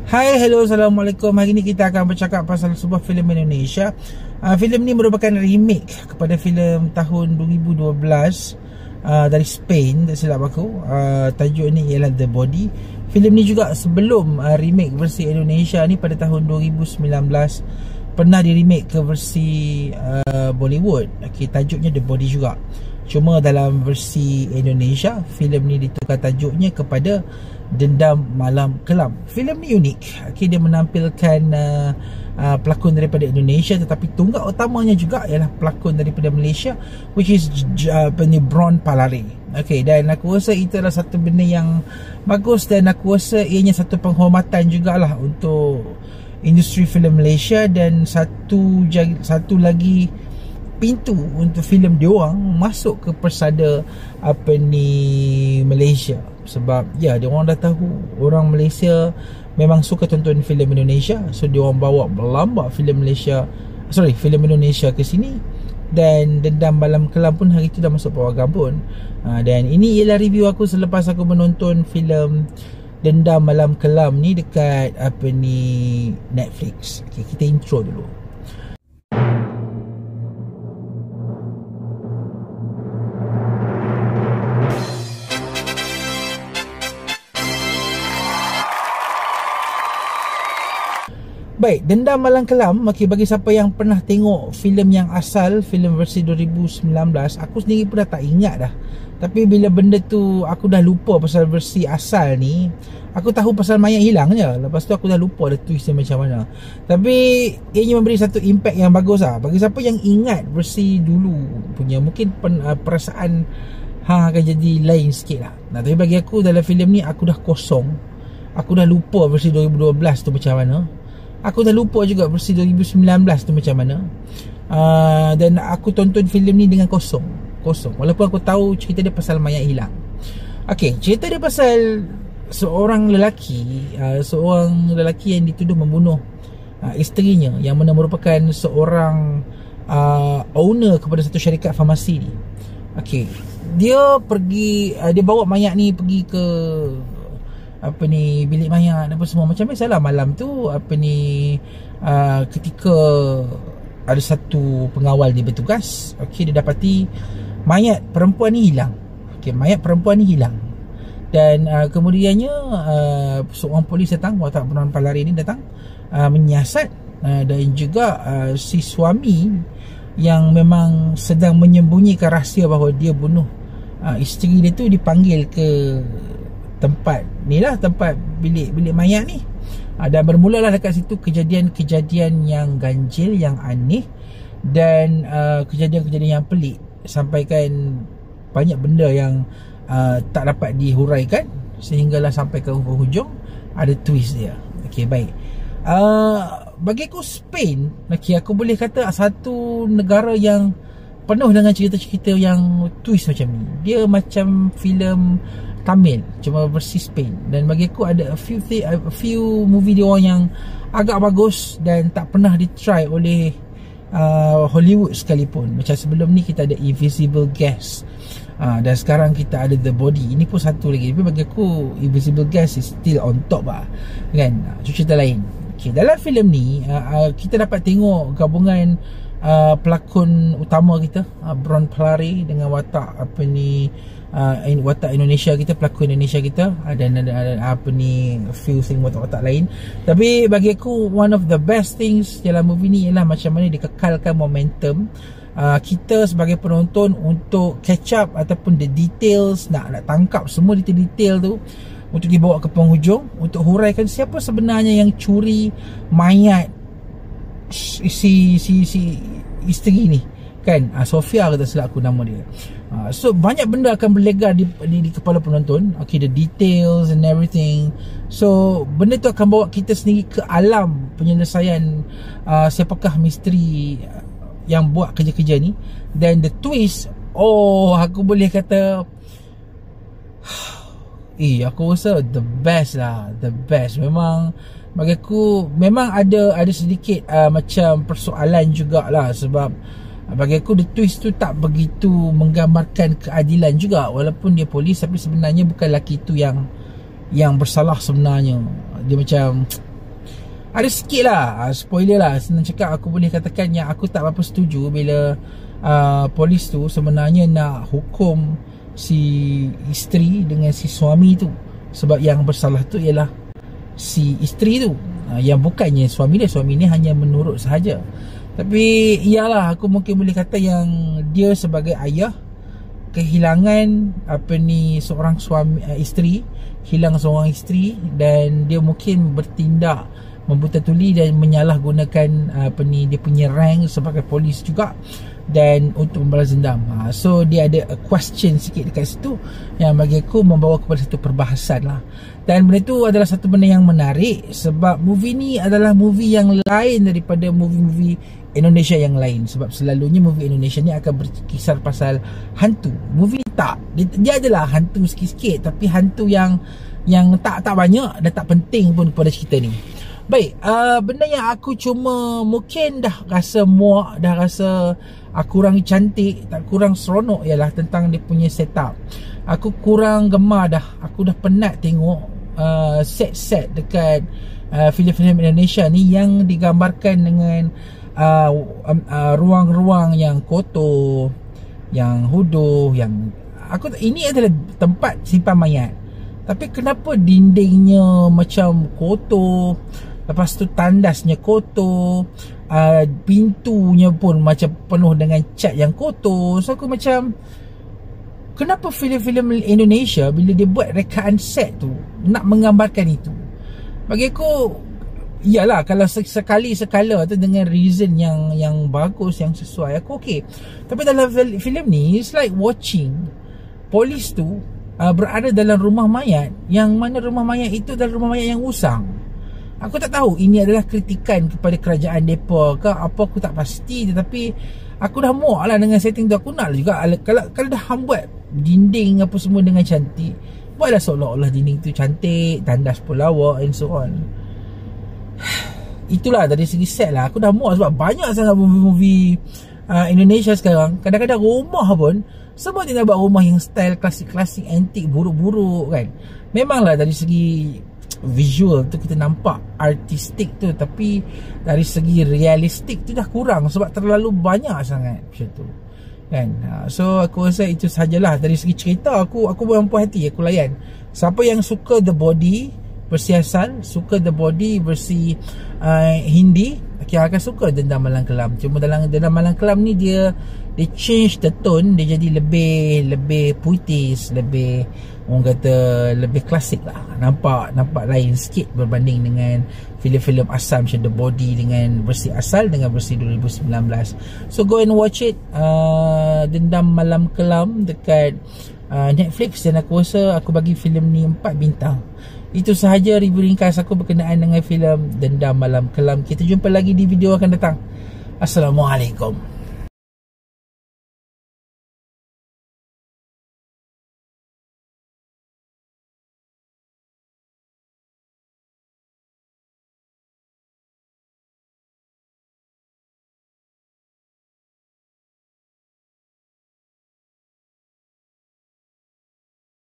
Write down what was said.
Hai, hello, Assalamualaikum. Hari ni kita akan bercakap pasal sebuah filem Indonesia. Filem ni merupakan remake kepada filem tahun 2012 dari Spain, tak silap aku. Tajuk ni ialah The Body. Filem ni juga sebelum remake versi Indonesia ni pada tahun 2019 pernah di remake ke versi Bollywood. Tajuknya The Body juga. Cuma dalam versi Indonesia, filem ni ditukar tajuknya kepada Dendam Malam Kelam. Filem ni unik. Dia menampilkan pelakon daripada Indonesia, tetapi tunggak utamanya juga ialah pelakon daripada Malaysia, which is Bron Palare. Dan aku rasa itu adalah satu benda yang bagus, dan aku rasa ianya satu penghormatan jugalah untuk industri filem Malaysia, dan satu lagi pintu untuk filem diorang masuk ke persada Malaysia. Sebab diorang dah tahu orang Malaysia memang suka tonton filem Indonesia, so diorang bawa berlambak filem Indonesia ke sini. Dan Dendam Malam Kelam pun hari tu dah masuk pawagam pun. Dan ini ialah review aku selepas aku menonton filem Dendam Malam Kelam ni dekat Netflix. Kita intro dulu. Baik, Dendam Malam Kelam, bagi siapa yang pernah tengok filem yang asal, filem versi 2019, aku sendiri pun dah tak ingat dah. Tapi bila benda tu aku dah lupa pasal versi asal ni, aku tahu pasal mayat hilang je. Lepas tu aku dah lupa ada twist dia macam mana. Tapi ianya memberi satu impact yang bagus lah. Bagi siapa yang ingat versi dulu punya, mungkin perasaan akan jadi lain sikit lah. Tapi bagi aku dalam filem ni aku dah kosong. Aku dah lupa versi 2012 tu macam mana. Aku dah lupa juga versi 2019 tu macam mana. Dan aku tonton filem ni dengan kosong. Walaupun aku tahu cerita dia pasal mayat hilang. Cerita dia pasal seorang lelaki yang dituduh membunuh isterinya, yang mana merupakan seorang owner kepada satu syarikat farmasi ni. Dia bawa mayat ni pergi ke bilik mayat apa semua macam biasalah. Malam tu ketika ada satu pengawal dia bertugas, dia dapati mayat perempuan ni hilang. Dan kemudiannya seorang polis datang, watak Bron Palare ni datang menyiasat, dan juga si suami yang memang sedang menyembunyikan rahsia bahawa dia bunuh isteri dia tu dipanggil ke tempat bilik mayat ni. Dan bermulalah dekat situ kejadian-kejadian yang ganjil, yang aneh, dan kejadian-kejadian yang pelik, sampaikan banyak benda yang tak dapat dihuraikan, sehinggalah sampai ke hujung ada twist dia. Baik. Bagi aku Spain, aku boleh kata satu negara yang penuh dengan cerita-cerita yang twist macam ni. Dia macam filem Tamil, cuma versi Spain. Dan bagi aku ada a few movie dia orang yang agak bagus dan tak pernah di-try oleh Hollywood sekalipun. Macam sebelum ni kita ada Invisible Guest, dan sekarang kita ada The Body. Ini pun satu lagi, tapi bagi aku Invisible Guest is still on top kan. Cerita lain. Dalam filem ni kita dapat tengok gabungan pelakon utama kita, Bron Palare, dengan watak watak Indonesia kita, pelakon Indonesia kita, dan few thing watak-watak lain. Tapi bagi aku one of the best things dalam movie ni ialah macam mana dikekalkan momentum kita sebagai penonton untuk catch up ataupun the details, nak tangkap semua detail-detail tu untuk dibawa ke penghujung, untuk huraikan siapa sebenarnya yang curi mayat si isteri ni kan. Sofia kata silap aku nama dia. So banyak benda akan berlegar di kepala penonton. The details and everything. So benda tu akan bawa kita sendiri ke alam penyelesaian siapakah misteri yang buat kerja-kerja ni. Dan the twist, aku boleh kata aku rasa the best lah. The best. Memang bagi aku memang ada sedikit macam persoalan jugalah, sebab bagi aku the twist tu tak begitu menggambarkan keadilan juga. Walaupun dia polis, tapi sebenarnya bukan lelaki tu yang bersalah sebenarnya. Dia macam ada sikit lah spoiler lah, senang cakap aku boleh katakan yang aku tak berapa setuju bila polis tu sebenarnya nak hukum si isteri dengan si suami tu. Sebab yang bersalah tu ialah si isteri tu, yang bukannya suami dia. Suami ni hanya menurut sahaja. Tapi iyalah, aku mungkin boleh kata yang dia sebagai ayah kehilangan seorang suami, isteri, hilang seorang isteri, dan dia mungkin bertindak membuta-tuli dan menyalahgunakan dia punya rank sebagai polis juga, dan untuk membalas dendam. So dia ada a question sikit dekat situ yang bagi aku membawa kepada satu perbahasan lah. Dan benda tu adalah satu benda yang menarik, sebab movie ni adalah movie yang lain daripada movie-movie Indonesia yang lain. Sebab selalunya movie Indonesia ni akan berkisar pasal hantu. Movie ni tak, dia adalah hantu sikit-sikit, tapi hantu yang tak banyak dan tak penting pun kepada cerita ni. Baik, benda yang aku cuma mungkin dah rasa muak, dah rasa kurang cantik, tak kurang seronok, ialah tentang dia punya setup. Aku kurang gemar dah. Aku dah penat tengok set-set dekat filem-filem Indonesia ni yang digambarkan dengan ruang-ruang yang kotor, yang huduh, yang ini adalah tempat simpan mayat, tapi kenapa dindingnya macam kotor, lepas tu tandasnya kotor, pintunya pun macam penuh dengan cat yang kotor. So aku macam, kenapa filem-filem Indonesia bila dia buat rekaan set tu nak menggambarkan itu? Bagi aku, iyalah kalau sekali-sekala tu dengan reason yang bagus, yang sesuai, aku okey. Tapi dalam filem ni, it's like watching polis tu berada dalam rumah mayat, yang mana rumah mayat itu adalah rumah mayat yang usang. Aku tak tahu ini adalah kritikan kepada kerajaan depa ke apa, aku tak pasti. Tetapi aku dah muak lah dengan setting tu. Aku nak juga, kalau dah hang buat dinding apa semua dengan cantik, buatlah seolah-olah dinding tu cantik, tandas pun lawa and so on. Itulah dari segi set lah. Aku dah muak sebab banyak sangat movie-movie Indonesia sekarang. Kadang-kadang rumah pun semua dia nak buat rumah yang style klasik-klasik, antik, buruk-buruk kan. Memanglah dari segi visual tu kita nampak artistik tu, tapi dari segi realistik tu dah kurang sebab terlalu banyak sangat macam tu kan. So aku rasa itu sajalah dari segi cerita. Aku berpuas hati, aku layan. Siapa yang suka The Body versi asal, suka The Body versi Hindi, akan suka Dendam Malam Kelam. Cuma dalam Dendam Malam Kelam ni dia change the tone, dia jadi lebih puitis, lebih, orang kata lebih klasik lah. Nampak lain sikit berbanding dengan filem-filem asal macam The Body dengan versi asal dengan versi 2019. So go and watch it, Dendam Malam Kelam dekat Netflix, dan aku rasa aku bagi filem ni 4 bintang. Itu sahaja review ringkas aku berkenaan dengan filem Dendam Malam Kelam. Kita jumpa lagi di video akan datang. Assalamualaikum.